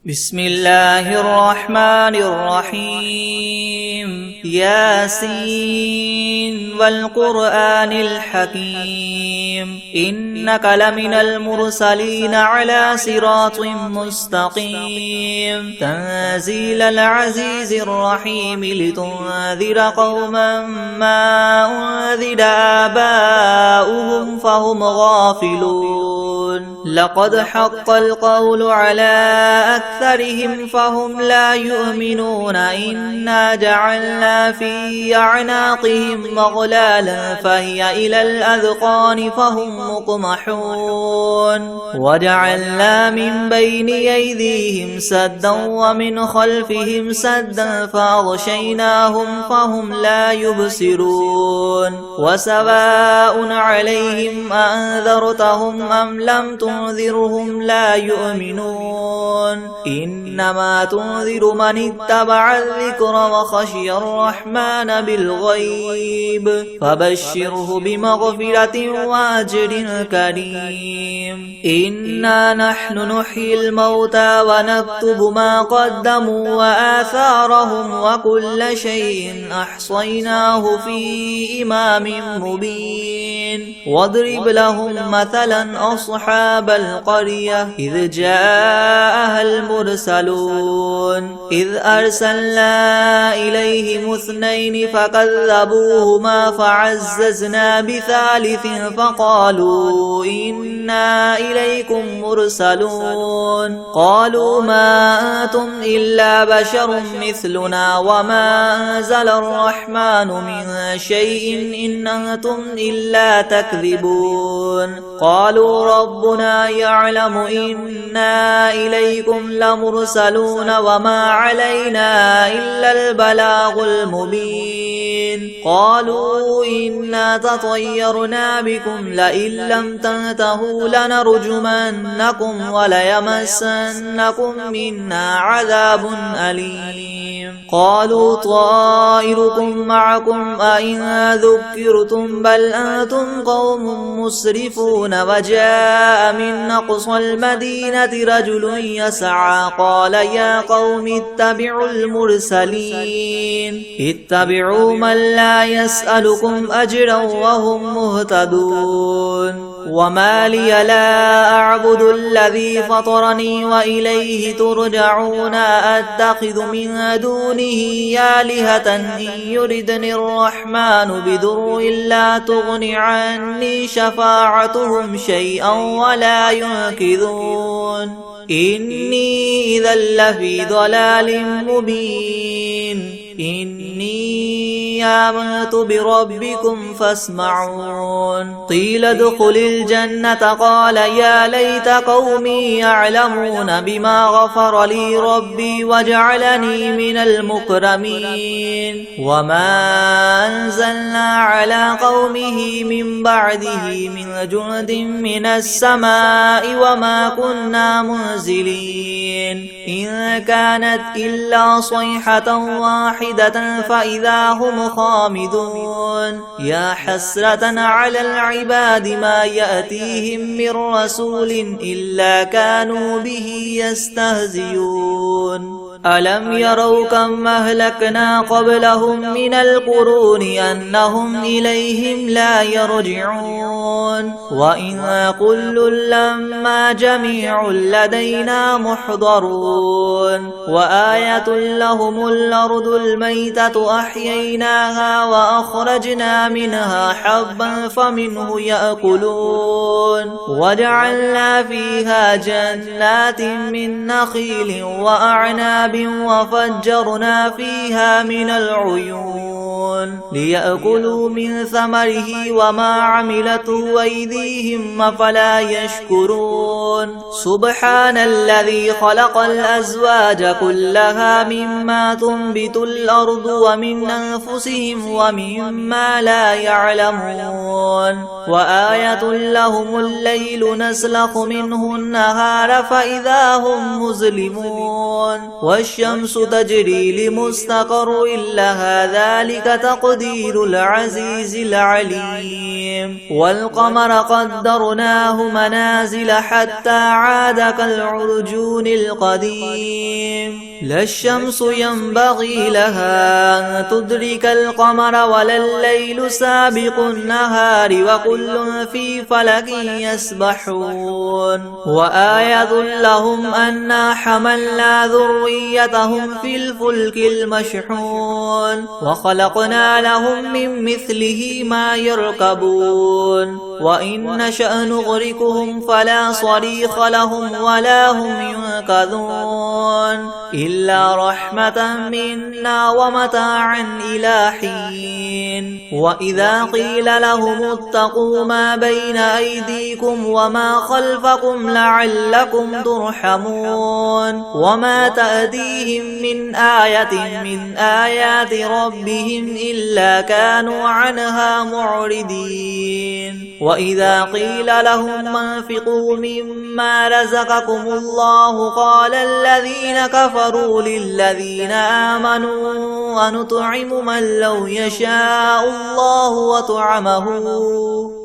بسم الله الرحمن الرحيم ياسين والقرآن الحكيم إنك لمن المرسلين على صراط مستقيم تنزيل العزيز الرحيم لتنذر قوما ما أنذر آباؤهم فهم غافلون لقد حق القول على أكثرهم فهم لا يؤمنون إنا جعلنا في أعناقهم مغلالا فهي إلى الأذقان فهم مقمحون وجعلنا من بين أيديهم سدا ومن خلفهم سدا فأغشيناهم فهم لا يبصرون وسواء عليهم أنذرتهم أم لم تنذرهم لا يؤمنون إنما تنذر من اتبع الذكر وخشي الرحمن بالغيب فبشره بمغفرة وأجر كريم إنا نحن نحيي الموتى ونكتب ما قدموا وآثارهم وكل شيء أحصيناه في إمام مبين واضرب لهم مثلا أصحاب القرية إذ جاءها المرسلون إذ أرسلنا إليهم اثنين فكذبوهما فعززنا بثالث فقالوا إنا إليكم مرسلون قالوا ما أنتم إلا بشر مثلنا وما أنزل الرحمن من شيء إن أنتم إلا تكذبون قالوا ربنا يعلم إنا إليكم لمرسلون وما علينا إلا البلاغ المبين قالوا إنا تطيرنا بكم لئن لم تنتهوا لنرجمنكم وليمسنكم منا عذاب أليم قالوا طائركم معكم أئن ذكرتم بل أنتم قوم مسرفون وجاء من أقصى المدينة رجل يسعى قال يا قوم اتبعوا المرسلين اتبعوا من لا يسألكم أجرا وهم مهتدون وما لي لا أعبد الذي فطرني وإليه ترجعون أتخذ من دونه آلهة إن يردني الرحمن بضر لا تغن عني شفاعتهم شيئا ولا ينقذون إني إذا لفي ضلال مبين إني آمنت بربكم فاسمعون قيل ادخل الجنة قال يا ليت قومي يعلمون بما غفر لي ربي وجعلني من المكرمين وما أنزلنا على قومه من بعده من جند من السماء وما كنا منزلين إن كانت إلا صيحة واحدة فإذا هم خامدون يا حسرة على العباد ما يأتيهم من رسول إلا كانوا به يستهزئون ألم يروا كم أهلكنا قبلهم من القرون أنهم إليهم لا يرجعون وإن كل لما جميع لدينا محضرون وآية لهم الأرض الميتة أحييناها وأخرجنا منها حبا فمنه يأكلون وجعلنا فيها جنات من نخيل وأعناب وفجرنا فيها من العيون ليأكلوا من ثمره وما عملته أيديهم أفلا يشكرون سبحان الذي خلق الأزواج كلها مما تنبت الأرض ومن أنفسهم ومما لا يعلمون وآية لهم الليل نسلخ منه النهار فإذا هم مظلمون والشمس تجري لمستقر لها ذلك تقدير العزيز العليم والقمر قدرناه منازل حتى عاد كالعرجون القديم لا الشمس ينبغي لها أن تدرك القمر ولا الليل سابق النهار وكل في فلك يسبحون وآية لهم أنا حملنا ذريتهم في الفلك المشحون وخلقنا لهم من مثله ما يركبون وإن نشأ نغرقهم فلا صريخ لهم ولا هم ينقذون إلا رحمة منا ومتاعا إلى حين وإذا قيل لهم اتقوا ما بين أيديكم وما خلفكم لعلكم ترحمون وما تأتيهم من آية من آيات ربهم إلا كانوا عنها معرضين وإذا قيل لهم انفقوا مما رزقكم الله قال الذين كفروا للذين آمنوا ونطعم من لو يشاء الله وطعمه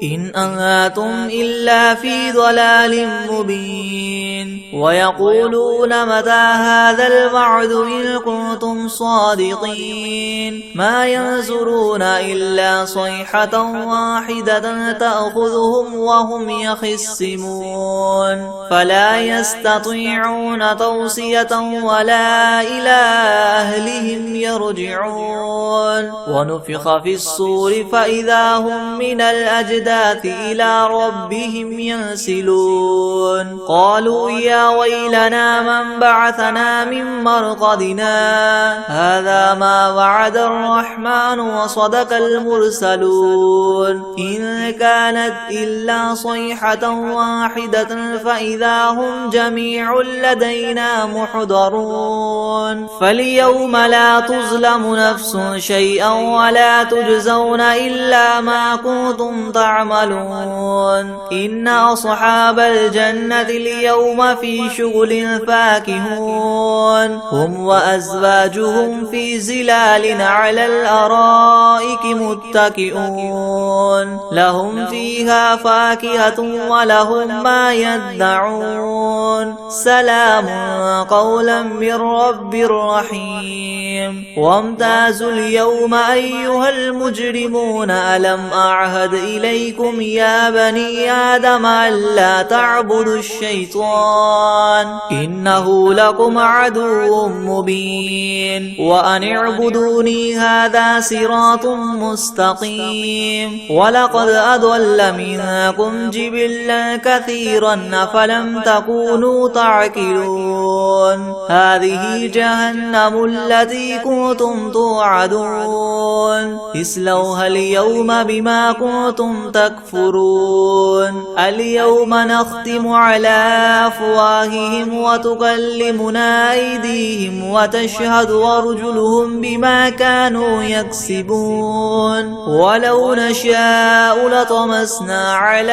إن أنتم إلا في ضلال مبين ويقولون متى هذا الوعد إن كنتم صادقين ما ينظرون إلا صيحة واحدة تأخذهم وهم يخصمون فلا يستطيعون توصية ولا إلى أهلهم يرجعون ونفخ في الصور فإذا هم من الأجداث إلى ربهم ينسلون قالوا يا ويلنا من بعثنا من مرقدنا هذا ما وعد الرحمن وصدق المرسلون إن كانت إلا صيحة واحدة فإذا هم جميع لدينا محضرون فاليوم لا تظلم نفس شيئا ولا تجزون إلا ما كنتم تعملون إن أصحاب الجنة اليوم في شغل فاكهون هم وأزواجهم في زلال على الأرائك متكئون لهم فيها فاكهة ولهم ما يدعون سلام قولا من رب رحيم وامتازوا اليوم أيها المجرمون ألم أعهد إليكم يا بني آدم ألا تعبدوا الشيطان إنه لكم عدو مبين وأن اعبدوني هذا صراط مستقيم ولقد أضل منكم جبلا كثيرا أفلم تكونوا تعقلون هذه جهنم التي كنتم توعدون اصلوها اليوم بما كنتم تكفرون اليوم نختم على أفواههم وتكلمنا أيديهم وتشهد أرجلهم بما كانوا يكسبون ولو نشاء لطمسنا على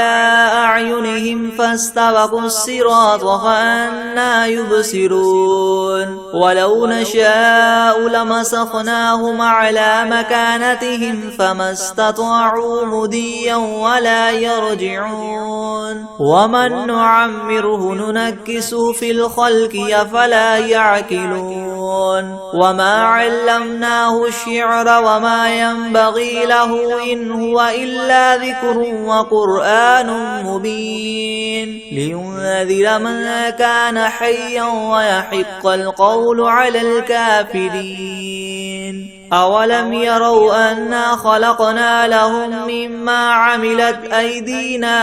أعينهم فاستبقوا الصراط فأنى يبصرون ولو نشاء لمسخناهم على مكانتهم فما استطاعوا مضيا ولا يرجعون ومن نعمره ننكسه في الخلق أفلا يعقلون وما علمناه الشعر وما ينبغي له إن هو إلا ذكر وقرآن مبين لينذر من كان حيا ويحق القول على الكافرين أولم يروا أنا خلقنا لهم مما عملت أيدينا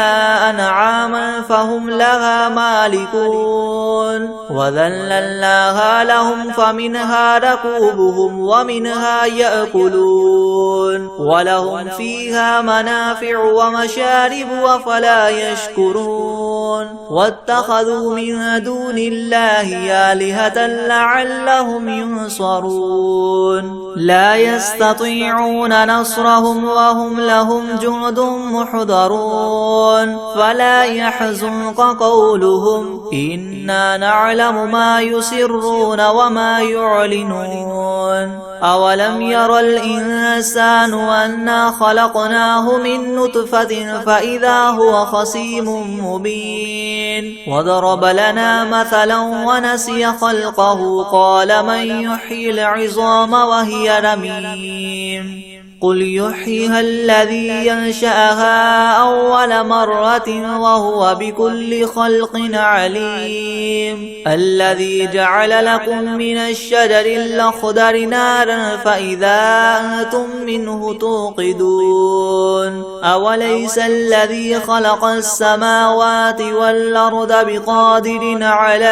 أنعاما فهم لها مالكون وذللناها لهم فمنها ركوبهم ومنها يأكلون ولهم فيها منافع ومشارب أفلا يشكرون واتخذوا من دون الله آلهة لعلهم ينصرون لا يستطيعون نصرهم وهم لهم جند محضرون فلا يحزنك قولهم إنا نعلم ما يسرون وما يعلنون أولم ير الإنسان أنا خلقناه من نطفة فإذا هو خصيم مبين وضرب لنا مثلا ونسي خلقه قال من يحيي العظام وهي رميم قل يحييها الذي ينشأها أول مرة وهو بكل خلق عليم الذي جعل لكم من الشجر الأخضر نارا فإذا أنتم منه توقدون أوليس الذي خلق السماوات والأرض بقادر على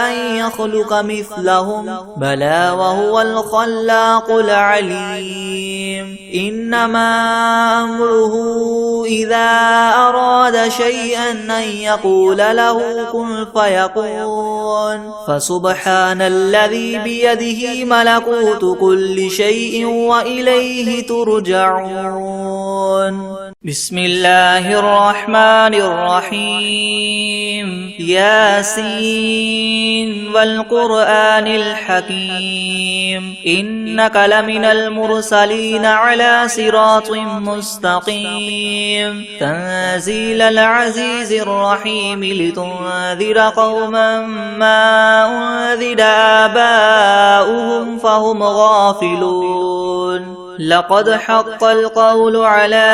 أن يخلق مثلهم بلى وهو الخلاق العليم إنما أمره إذا أراد شيئا أن يقول له كن فيكون فسبحان الذي بيده ملكوت كل شيء وإليه ترجعون بسم الله الرحمن الرحيم ياسين والقرآن الحكيم إنك لمن المرسلين على صراط مستقيم تنزيل العزيز الرحيم لتنذر قوما ما أنذر آباؤهم فهم غافلون لقد حق القول على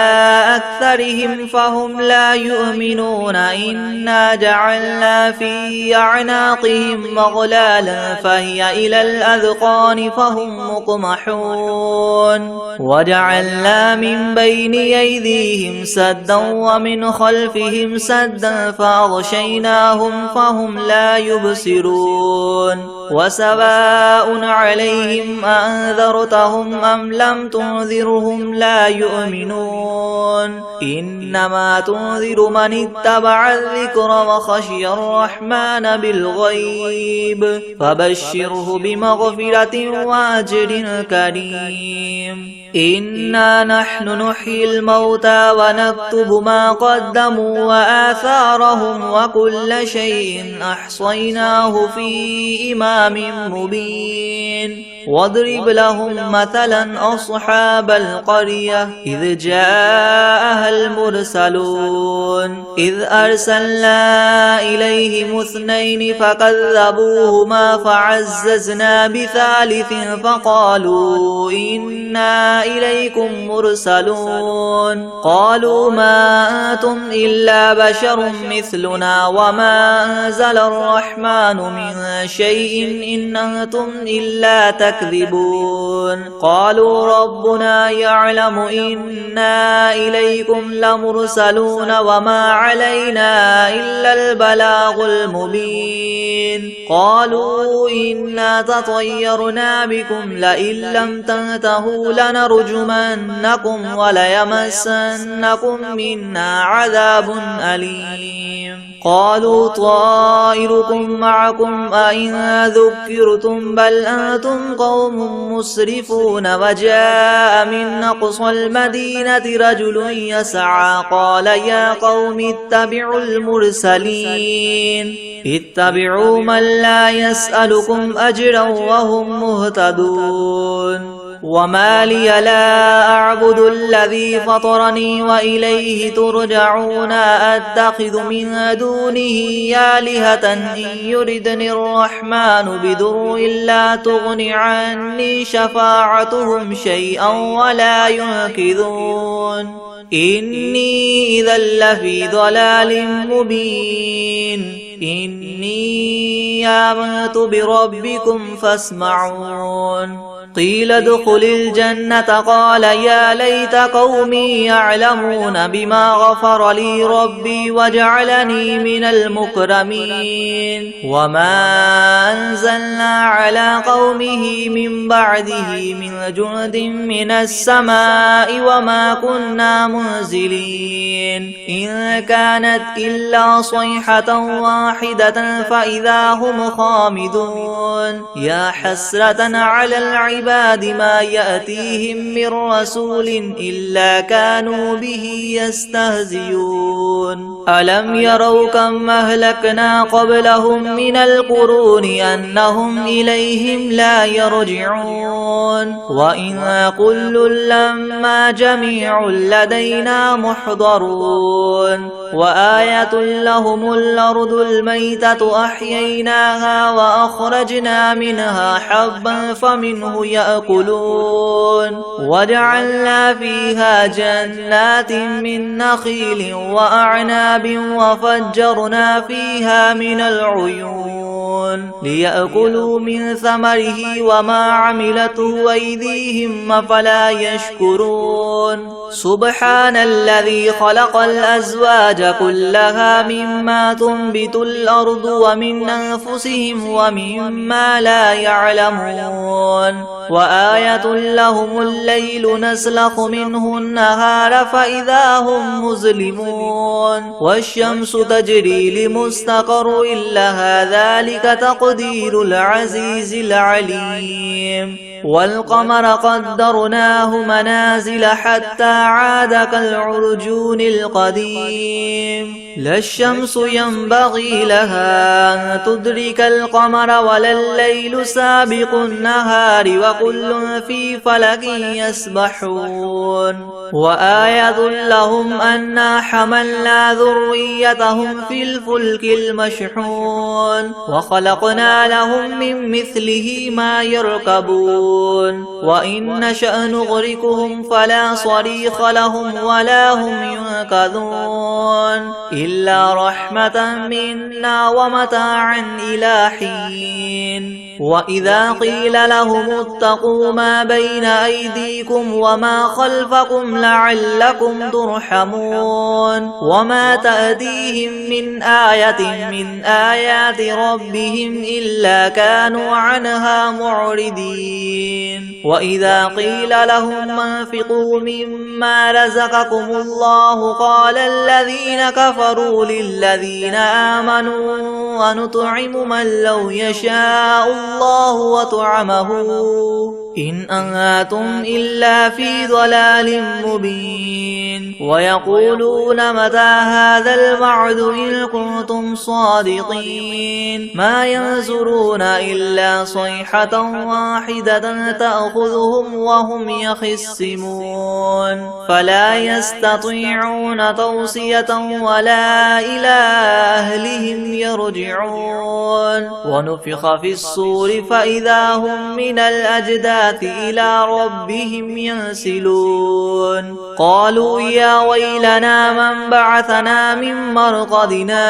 أكثرهم فهم لا يؤمنون إنا جعلنا في أعناقهم مغلالا فهي إلى الأذقان فهم مقمحون وجعلنا من بين أيديهم سدا ومن خلفهم سدا فأغشيناهم فهم لا يبصرون وسواء عليهم أنذرتهم أم لم تنذرهم لا يؤمنون إنما تنذر من اتبع الذكر وخشي الرحمن بالغيب فبشره بمغفرة وأجر كريم إنا نحن نحيي الموتى ونكتب ما قدموا وآثارهم وكل شيء أحصيناه في إمام مبين واضرب لهم مثلا أصحاب القرية إذ جاءها المرسلون إذ أرسلنا إليهم اثنين فكذبوهما فعززنا بثالث فقالوا إنا إليكم مرسلون قالوا ما أنتم إلا بشر مثلنا وما أنزل الرحمن من شيء إن أنتم إلا تكذبون قالوا ربنا يعلم إنا إليكم لمرسلون وما علينا إلا البلاغ المبين قالوا إنا تطيرنا بكم لئن لم تنتهوا لنرجمنكم وليمسنكم منا عذاب أليم قالوا طائركم معكم أئن ذكرتم بل أنتم قوم مسرفون وجاء من أقصى المدينة رجل يسعى قال يا قوم اتبعوا المرسلين اتبعوا من لا يسألكم أجرا وهم مهتدون وما لي لا أعبد الذي فطرني وإليه ترجعون أتخذ من دونه آلهة إن يردني الرحمن بضر لا تغن عني شفاعتهم شيئا ولا ينقذون إني إذا لفي ضلال مبين إني آمنت بربكم فاسمعون قيل ادخل الجنة قال يا ليت قومي يعلمون بما غفر لي ربي وجعلني من المكرمين وما أنزلنا على قومه من بعده من جند من السماء وما كنا منزلين إن كانت إلا صيحة واحدة فإذا هم خامدون يا حسرة على العباد ما يأتيهم من رسول إلا كانوا به يستهزئون ألم يروا كم أهلكنا قبلهم من القرون أنهم إليهم لا يرجعون وإن كل لما جميع لدينا محضرون وآية لهم الأرض الميتة أحييناها وأخرجنا منها حبا فمنه يأكلون وجعلنا فيها جنات من نخيل وأعناب وفجرنا فيها من العيون ليأكلوا من ثمره وما عملته أيديهم أفلا يشكرون سبحان الذي خلق الأزواج كلها مما تنبت الأرض ومن أنفسهم ومما لا يعلمون وآية لهم الليل نسلخ منه النهار فإذا هم مظلمون والشمس تجري لمستقر لها ذلك تقدير العزيز العليم والقمر قدرناه منازل حتى عاد كالعرجون القديم لا الشمس ينبغي لها أن تدرك القمر ولا الليل سابق النهار وكل في فلك يسبحون وآية لهم أنا حملنا ذريتهم في الفلك المشحون وخلقنا لهم من مثله ما يركبون وإن نشأ نغرقهم فلا صريخ لهم ولا هم ينقذون إلا رحمة منا ومتاعا إلى حين وإذا قيل لهم اتقوا ما بين أيديكم وما خلفكم لعلكم ترحمون وما تأتيهم من آية من آيات ربهم إلا كانوا عنها معرضين وإذا قيل لهم انفقوا مما رزقكم الله قال الذين كفروا للذين آمنوا ونطعم من لو يشاء الله وطعمه إن أنتم إلا في ضلال مبين ويقولون متى هذا الوعد إن كنتم صادقين ما ينظرون إلا صيحة واحدة تأخذهم وهم يخصمون فلا يستطيعون توصية ولا إلى أهلهم يرجعون ونفخ في الصور فإذا هم من الأجداث إلى ربهم ينسلون قالوا يا ويلنا من بعثنا من مرقدنا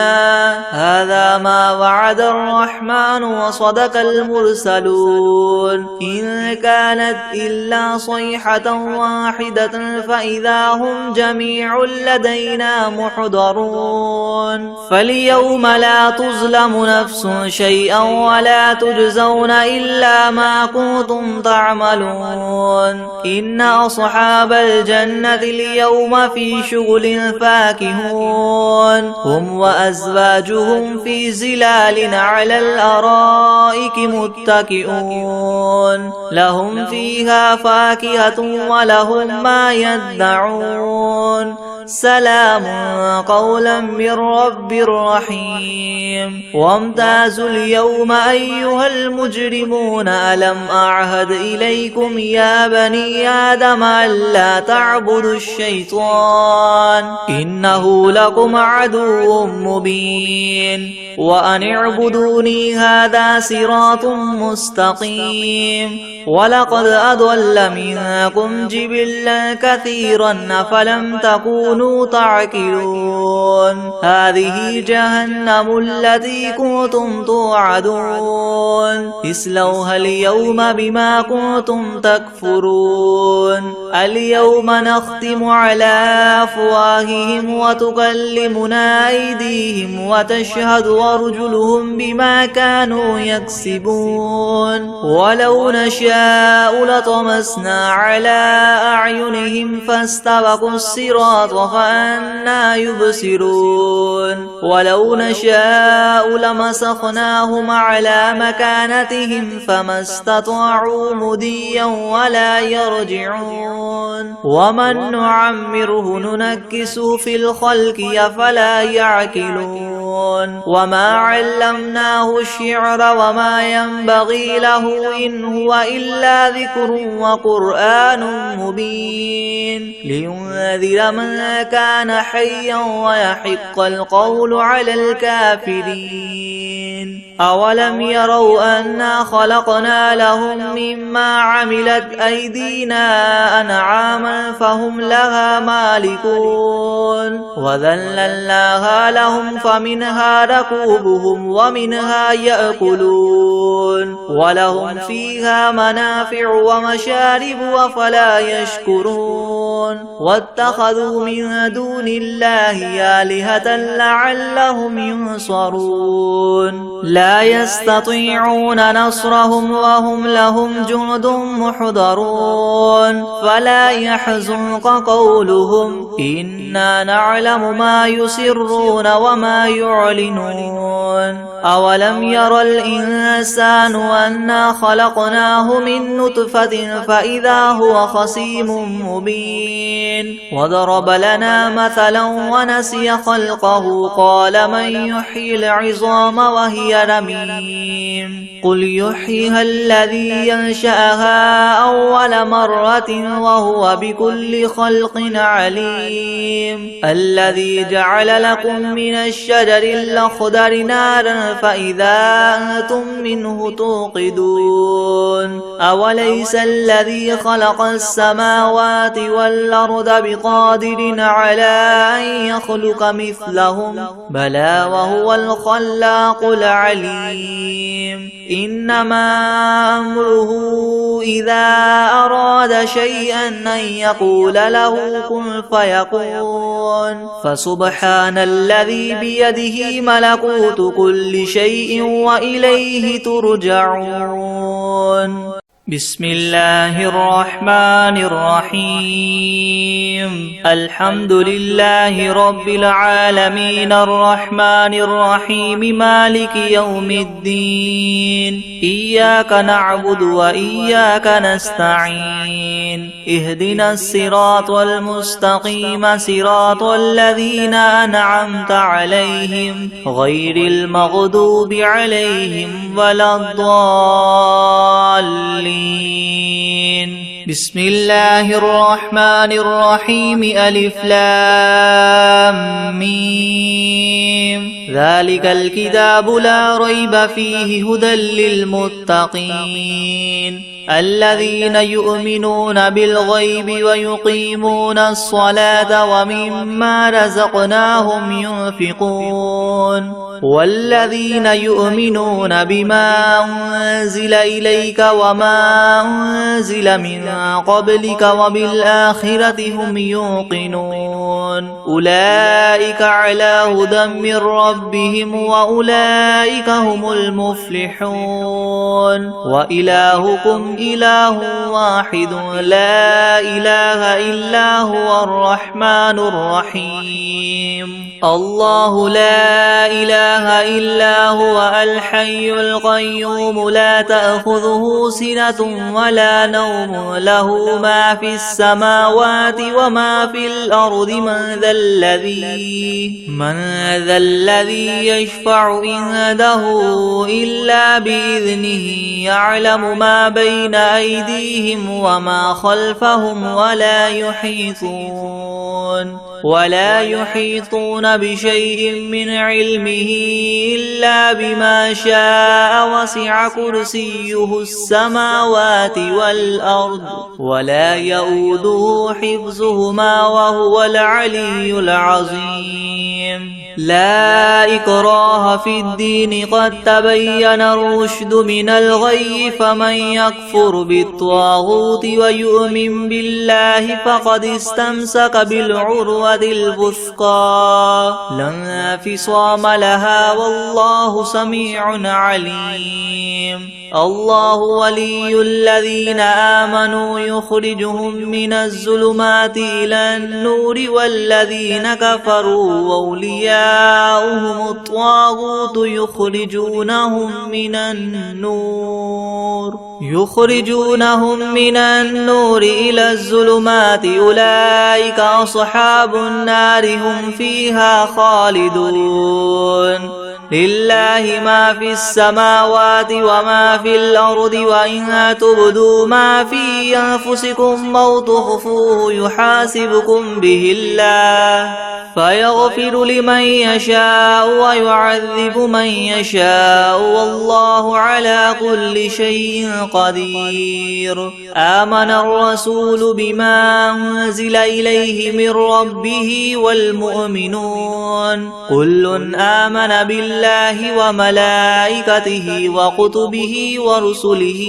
هذا ما وعد الرحمن وصدق المرسلون إن كانت إلا صيحة واحدة فإذا هم جميع لدينا محضرون فاليوم لا تظلم نفس شيئا ولا تجزون إلا ما كنتم تعملون إن أصحاب الجنة اليوم في شغل فاكهون هم وأزواجهم في زلال على الأرائك متكئون لهم فيها فاكهة ولهم ما يدعون سلام قولا من رب رحيم وامتازوا اليوم أيها المجرمون ألم أعهد إليكم يا بني آدم ألا تعبدوا الشيطان إنه لكم عدو مبين وأن اعبدوني هذا صراط مستقيم ولقد أضل منكم جبلا كثيرا فلم تكونوا تكونوا تعقلون هذه جهنم التي كنتم توعدون اصلوها اليوم بما كنتم تكفرون اليوم نختم على أفواههم وتكلمنا أيديهم وتشهد أرجلهم بما كانوا يكسبون ولو نشاء لطمسنا على أعينهم فاستبقوا الصراط فأنى يبصرون ولو نشاء لمسخناهم على مكانتهم فما استطاعوا مضيا ولا يرجعون ومن نعمره ننكسه في الخلق أفلا يعقلون وما علمناه الشعر وما ينبغي له إن هو إلا ذكر وقرآن مبين لينذر من كان حيا ويحق القول على الكافرين أولم يروا أنا خلقنا لهم مما عملت أيدينا أنعاما فهم لها مالكون وذللناها لهم فمنها ركوبهم ومنها يأكلون ولهم فيها منافع ومشارب أفلا يشكرون واتخذوا من دون الله آلهة لعلهم ينصرون لا يستطيعون نصرهم وهم لهم جند محضرون فلا يحزنك قولهم إنا نعلم ما يسرون وما يعلنون أولم ير الإنسان أنا خلقناه من نطفة فإذا هو خصيم مبين وضرب لنا مثلا ونسي خلقه قال من يحيي العظام وهي رميم قل يحييها الذي ينشأها أول مرة وهو بكل خلق عليم الذي جعل لكم من الشجر الأخضر نارا فإذا أنتم منه توقدون أوليس الذي خلق السماوات والأرض بقادر على أن يخلق مثلهم بلى وهو الخلاق العليم إنما أمره إذا أراد شيئا أن يقول له كن فيكون فسبحان الذي بيده ملكوت كل شيء وإليه ترجعون بسم الله الرحمن الرحيم الحمد لله رب العالمين الرحمن الرحيم مالك يوم الدين إياك نعبد وإياك نستعين اهدنا الصراط المستقيم صراط الذين أنعمت عليهم غير المغضوب عليهم ولا الضالين بسم الله الرحمن الرحيم ألف لام ميم ذلك الكتاب لا ريب فيه هدى للمتقين الذين يؤمنون بالغيب ويقيمون الصلاة ومما رزقناهم ينفقون والذين يؤمنون بما أنزل إليك وما أنزل من قبلك وبالآخرة هم يوقنون أولئك على هدى من ربهم وأولئك هم المفلحون وإلهكم إله واحد لا إله إلا هو الرحمن الرحيم الله لا إله إلا هو الحي القيوم لا تأخذه سنة ولا نوم له ما في السماوات وما في الأرض من ذا الذي يشفع عنده إلا بإذنه يعلم ما بين أيديهم وما خلفهم ولا يحيطون ولا يحيطون بشيء من علمه إلا بما شاء وسع كرسيه السماوات والأرض ولا يؤوده حفظهما وهو العلي العظيم لا إكراه في الدين قد تبين الرشد من الغي فمن يكفر بالطاغوت ويؤمن بالله فقد استمسك بالعروة الوثقى لا انفصام لها والله سميع عليم الله ولي الذين آمنوا يخرجهم من الظلمات إلى النور والذين كفروا أولياؤهم الطاغوت يخرجونهم من النور إلى الظلمات أولئك أصحاب النار هم فيها خالدون لله ما في السماوات وما في الأرض وإن تبدوا ما في أنفسكم أو تخفوه يحاسبكم به الله فيغفر لمن يشاء ويعذب من يشاء والله على كل شيء قدير آمن الرسول بما أنزل إليه من ربه والمؤمنون كل آمن بالله وملائكته وكتبه ورسله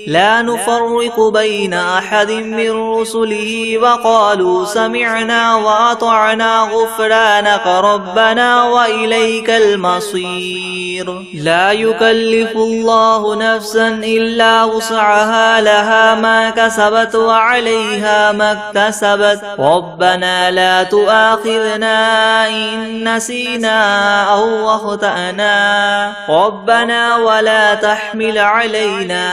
لا نفرق بين أحد من رسله وقالوا سمعنا وأطعنا غفرانك ربنا وإليك المصير لا يكلف الله نفسا إلا وسعها لها ما كسبت وعليها ما اكتسبت ربنا لا تؤاخذنا إن نسينا أو أخطأنا ربنا ولا تحمل علينا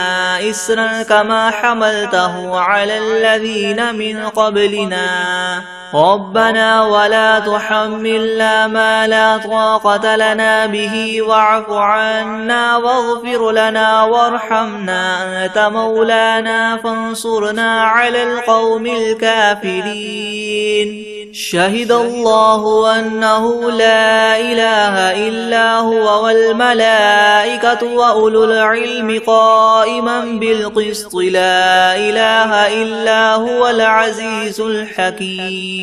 إسرا كما حملته على الذين من قبلنا ربنا ولا تحملنا ما لا طاقة لنا به واعف عنا واغفر لنا وارحمنا أنت مولانا فانصرنا على القوم الكافرين شهد الله أنه لا إله إلا هو والملائكة وأولو العلم قائما بالقسط لا إله إلا هو العزيز الحكيم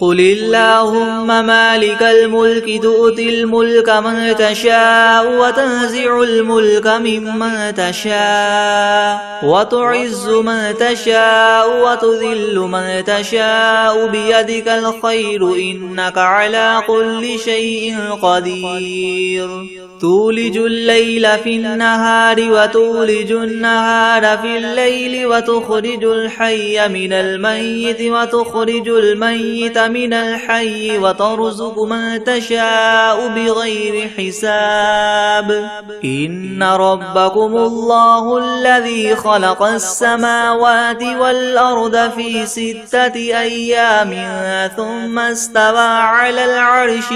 قل اللهم مالك الملك تؤتي الملك من تشاء وتنزع الملك ممن تشاء وتعز من تشاء وتذل من تشاء بيدك الخير إنك على كل شيء قدير تولج الليل في النهار وتولج النهار في الليل وتخرج الحي من الميت وتخرج الميت من الحي وترزق من تشاء بغير حساب إن ربكم الله الذي خلق السماوات والأرض في 6 أيام ثم استوى على العرش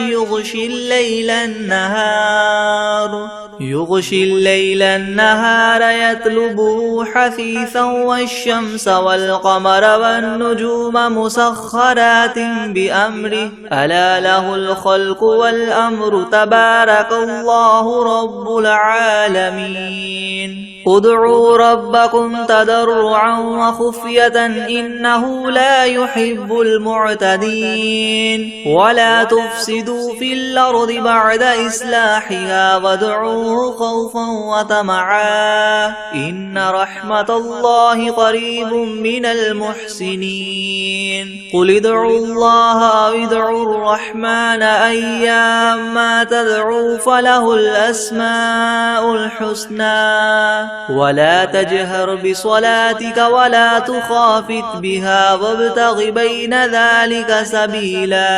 يغشي الليل النهار يطلبه حثيثا والشمس والقمر والنجوم مسخرات بأمره ألا له الخلق والأمر تبارك الله رب العالمين ادعوا ربكم تضرعا وخفية إنه لا يحب المعتدين ولا تفسدوا في الأرض بعد إصلاحها وادعوه خوفا وطمعا إن رحمة الله قريب من المحسنين قل ادعوا الله أو ادعوا الرحمن أيما تدعوا فله الأسماء الحسنى ولا تجهر بصلاتك ولا تخافت بها وابتغ بين ذلك سبيلا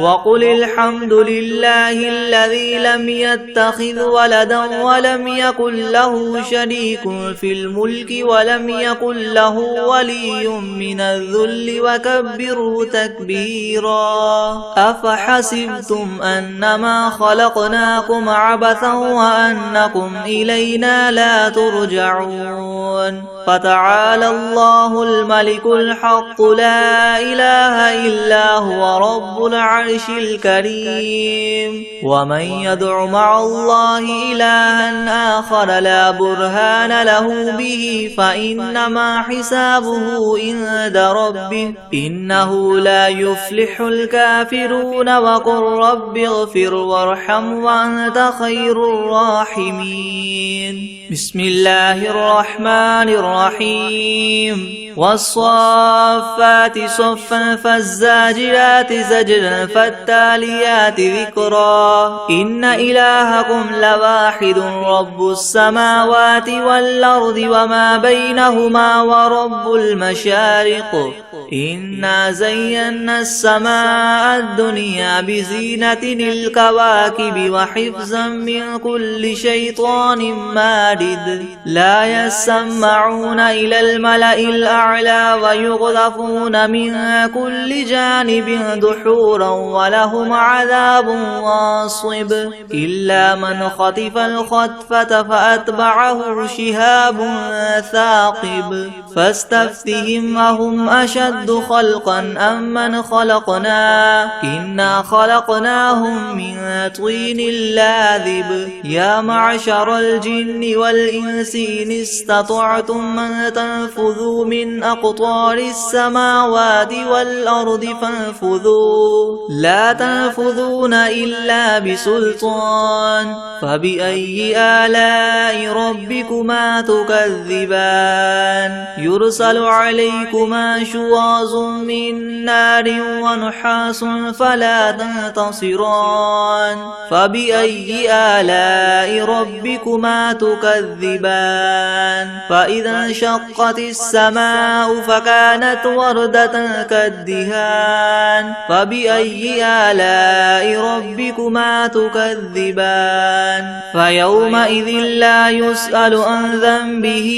وقل الحمد لله الذي لم يتخذ ولدا ولم يكن له شريك في الملك ولم يكن له ولي من الذل وكبره تكبيرا أفحسبتم أنما خلقناكم عبثا وأنكم إلينا لا ترجعون فتعالى الله الملك الحق لا إله إلا هو رب العرش الكريم ومن يدع مع الله إلها آخر لا برهان له به فإنما حسابه عند ربه إنه لا يفلح الكافرون وقل رب اغفر وارحم وأنت خير الراحمين بسم الله الرحمن الرحيم والصافات صفا فالزاجرات زجرا فالتاليات ذكرا إن إلهكم لواحد رب السماوات والأرض وما بينهما ورب المشارق إنا زينا السماء الدنيا بزينة الكواكب وحفظا من كل شيطان مارد لا يسمعون إلى الملأ الأعلى ويغذفون من كل جانب دحورا ولهم عذاب واصب إلا من خطف الخطفة فأتبعه شهاب ثاقب فاستفتهم أهم أشد خلقا أم من خلقنا إنا خلقناهم من طين لاذب يا معشر الجن والإنس إن استطعتم من تنفذوا من أقطار السماوات والأرض فانفذوا لا تنفذون إلا بسلطان فبأي آلاء ربكما تكذبان يرسل عليكما شواظ من نار ونحاس فلا تنتصران فبأي آلاء ربكما تكذبان فإذا انشقت السماء فكانت وردة كالدهان فبأي آلاء ربكما تكذبان فيومئذ لا يسأل عن ذنبه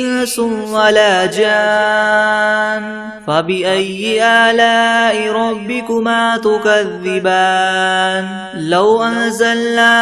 إنس ولا جان فبأي آلاء ربكما تكذبان لو أنزلنا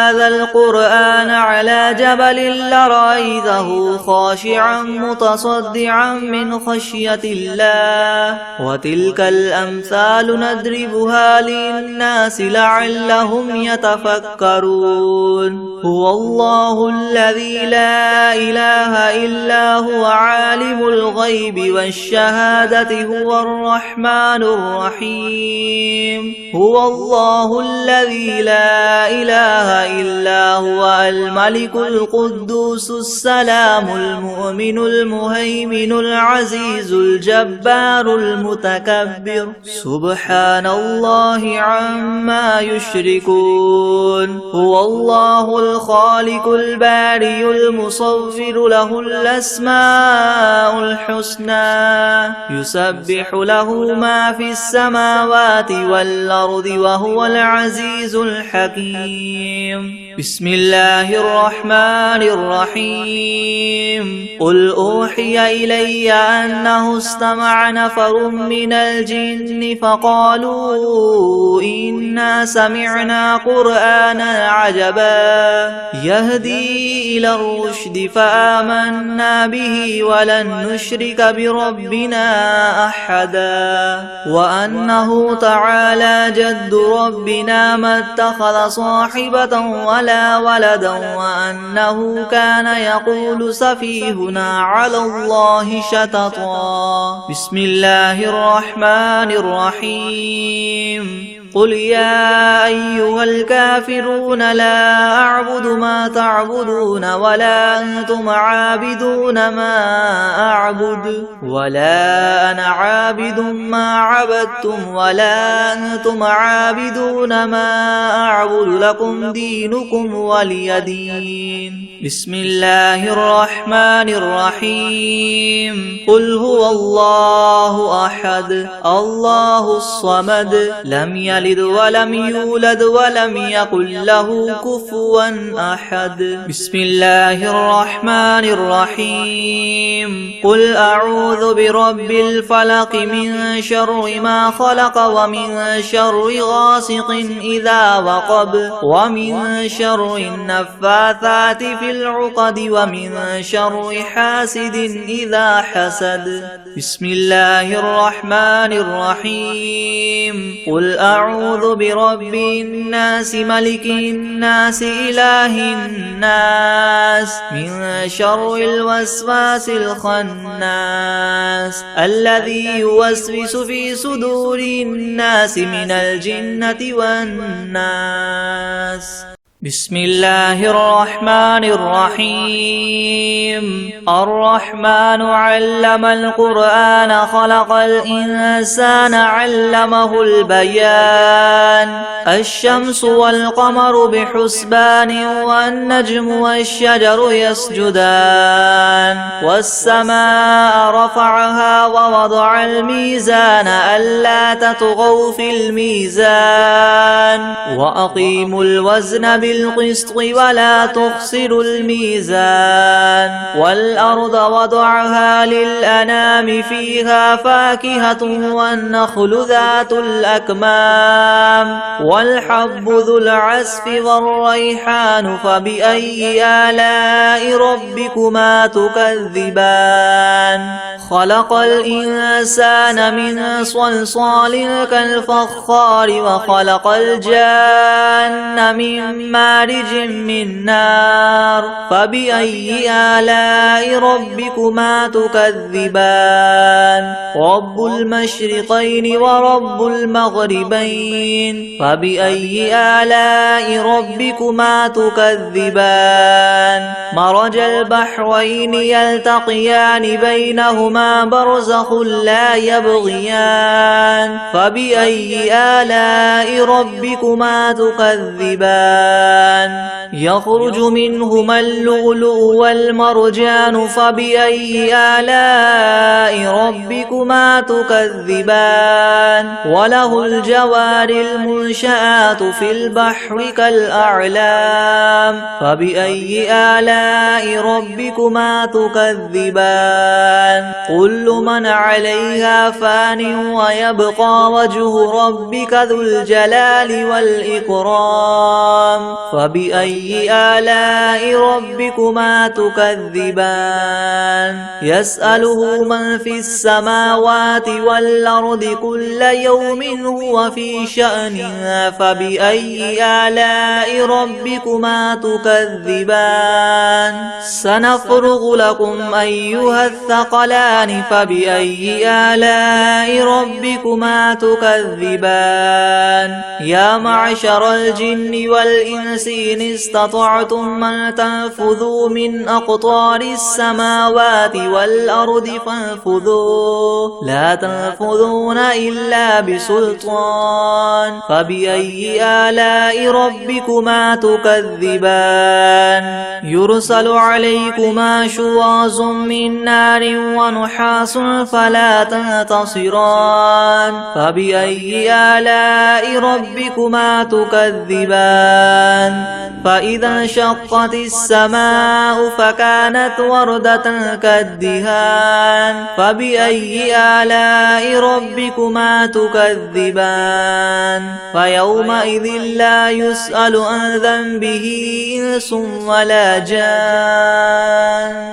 هذا القرآن على جبل لرأيته خاشعا متصدعا من خشية الله وتلك الأمثال نضربها للناس لعلهم يتفكرون هو الله الذي لا إله إلا هو عالم الغيب والشهادة هو الرحمن الرحيم هو الله الذي لا إله إلا هو الملك القدوس السلام المؤمن المهيمن العزيز الجبار المتكبر سبحان الله عما يشركون هو الله الخالق البارئ المصور له الأسماء الحسنى يسبح له ما في السماوات والأرض وهو العزيز الحكيم بسم الله الرحمن الرحيم قل أوحي إلي أنه استمع نفر من الجن فقالوا إنا سمعنا قرآنا عجبا يهدي إلى الرشد فآمنا به ولن نشرك بربنا أحدا وأنه تعالى جد ربنا ما اتخذ صاحبة ولا ولدا وأنه كان يقول سفيهنا على الله شططا بسم الله الرحمن الرحيم قل يا أيها الكافرون لا أعبد ما تعبدون ولا أنتم عابدون ما أعبد ولا أنا عابد ما عبدتم ولا أنتم عابدون ما أعبد لكم دينكم ولي دين بسم الله الرحمن الرحيم قل هو الله أحد الله الصمد لم يلد يلد ولم يولد ولم يكن له كفوا أحد. بسم الله الرحمن الرحيم. قل أعوذ برب الفلق من شر ما خلق ومن شر غاسق إذا وقب ومن شر النفاثات في العقد ومن شر حاسد إذا حسد. بسم الله الرحمن الرحيم. قل أعوذ برب الناس ملك الناس إله الناس من شر الوسواس الخناس الذي يوسوس في صدور الناس من الجنة والناس. بسم الله الرحمن الرحيم. الرحمن علم القرآن خلق الإنسان علمه البيان. الشمس والقمر بحسبان والنجم والشجر يسجدان والسماء رفعها ووضع الميزان ألا تطغوا في الميزان وأقيموا الوزن بالقسط ولا تخسروا الميزان. والأرض وضعها للأنام فيها فاكهة والنخل ذات الأكمام والحب ذو العصف والريحان فبأي آلاء ربكما تكذبان. خلق الإنسان من صلصال كالفخار وخلق الجان من مارج من نار فبأي آلاء ربكما تكذبان. رب المشرقين ورب المغربين فبأي آلاء ربكما تكذبان. مرج البحرين يلتقيان بينهما برزخ لا يبغيان فبأي آلاء ربكما تكذبان. يخرج منهما اللؤلؤ والمرجان فبأي آلاء ربكما تكذبان. وله الجوار المنشآت في البحر كالأعلام فبأي آلاء ربكما تكذبان. كل من عليها فان ويبقى وجه ربك ذو الجلال والإكرام فبأي آلاء ربكما تكذبان. يسأله من في السماوات والأرض كل يوم هو في شأن فبأي آلاء ربكما تكذبان. سنفرغ لكم أيها الثقلان فبأي آلاء ربكما تكذبان. يا معشر الجن والإنس إن استطعتم أن تنفذوا من أقطار السماوات والأرض فانفذوا لا تنفذون إلا بسلطان فبأي آلاء ربكما تكذبان. يرسل عليكما شواظ من نار ونحاس فلا تنتصران فبأي آلاء ربكما تكذبان. فإذا انشقت السماء فكانت وردة كالدهان فبأي آلاء ربكما تكذبان. فيومئذ لا يسأل عن ذنبه إنس ولا جان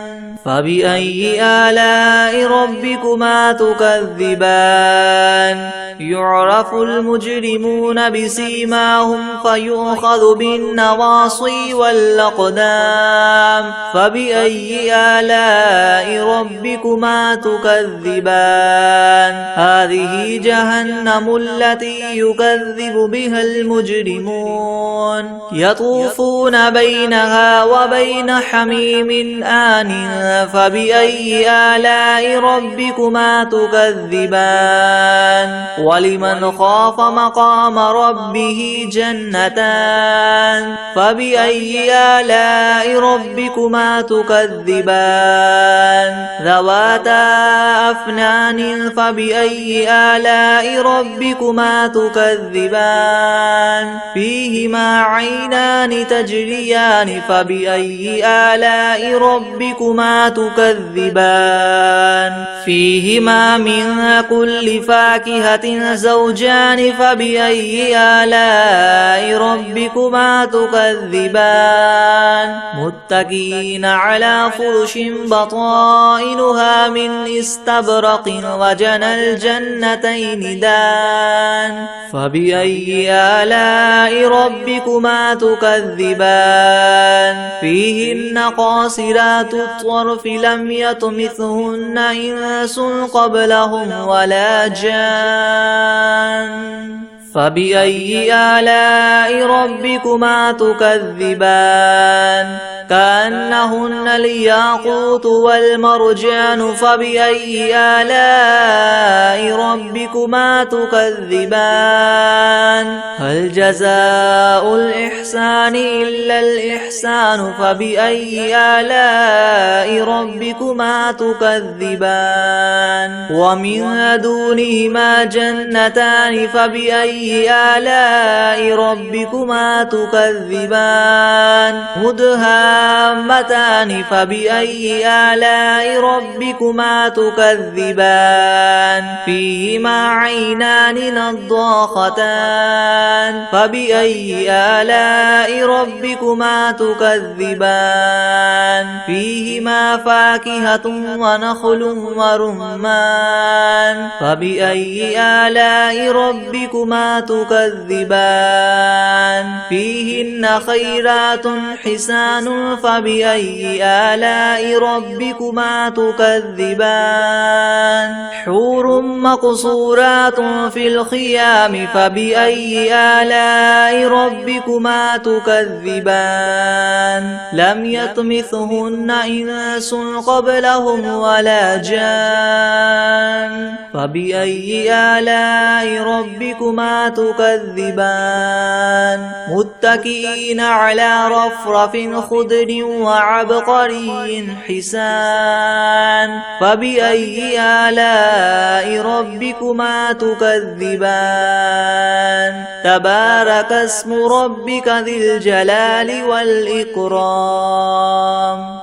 فبأي آلاء ربكما تكذبان. يعرف المجرمون بسيماهم فيؤخذ بالنواصي والأقدام فبأي آلاء ربكما تكذبان. هذه جهنم التي يكذب بها المجرمون يطوفون بينها وبين حميم آن فبأي آلاء ربكما تكذبان ولمن خاف مقام ربه جنتان فبأي آلاء ربكما تكذبان ذواتا أفنان فبأي آلاء ربكما تكذبان فيهما عينان تجريان فبأي آلاء ربكما تكذبان فيهما من كل فاكهة زوجان فبأي آلاء ربكما تكذبان متكئين على فرش بطائنها من استبرق وجنى الجنتين دان فبأي آلاء ربكما تكذبان فيهن قاصرات الطرف لم يطمثهن إنس قبلهم ولا جان فبأي آلاء ربكما تكذبان كأنهن الياقوت والمرجان فبأي آلاء ربكما تكذبان هل جزاء الإحسان إلا الإحسان فبأي آلاء ربكما تكذبان ومن دونهما جنتان فبأي آلاء ربكما تكذبان مدهامتان فبأي آلاء ربكما تكذبان فيهما عينان نضاختان فبأي آلاء ربكما تكذبان فيهما فاكهة ونخل ورمان فبأي آلاء ربكما تكذبان فيهن خيرات حسان فبأي آلاء ربكما تكذبان حور مقصورات في الخيام فبأي آلاء ربكما تكذبان لم يطمثهن إنس قبلهم ولا جان فبأي آلاء ربكما تكذبان متكئين على رفرف خضر وعبقري حسان فبأي آلاء ربكما تكذبان تبارك اسم ربك ذي الجلال والإكرام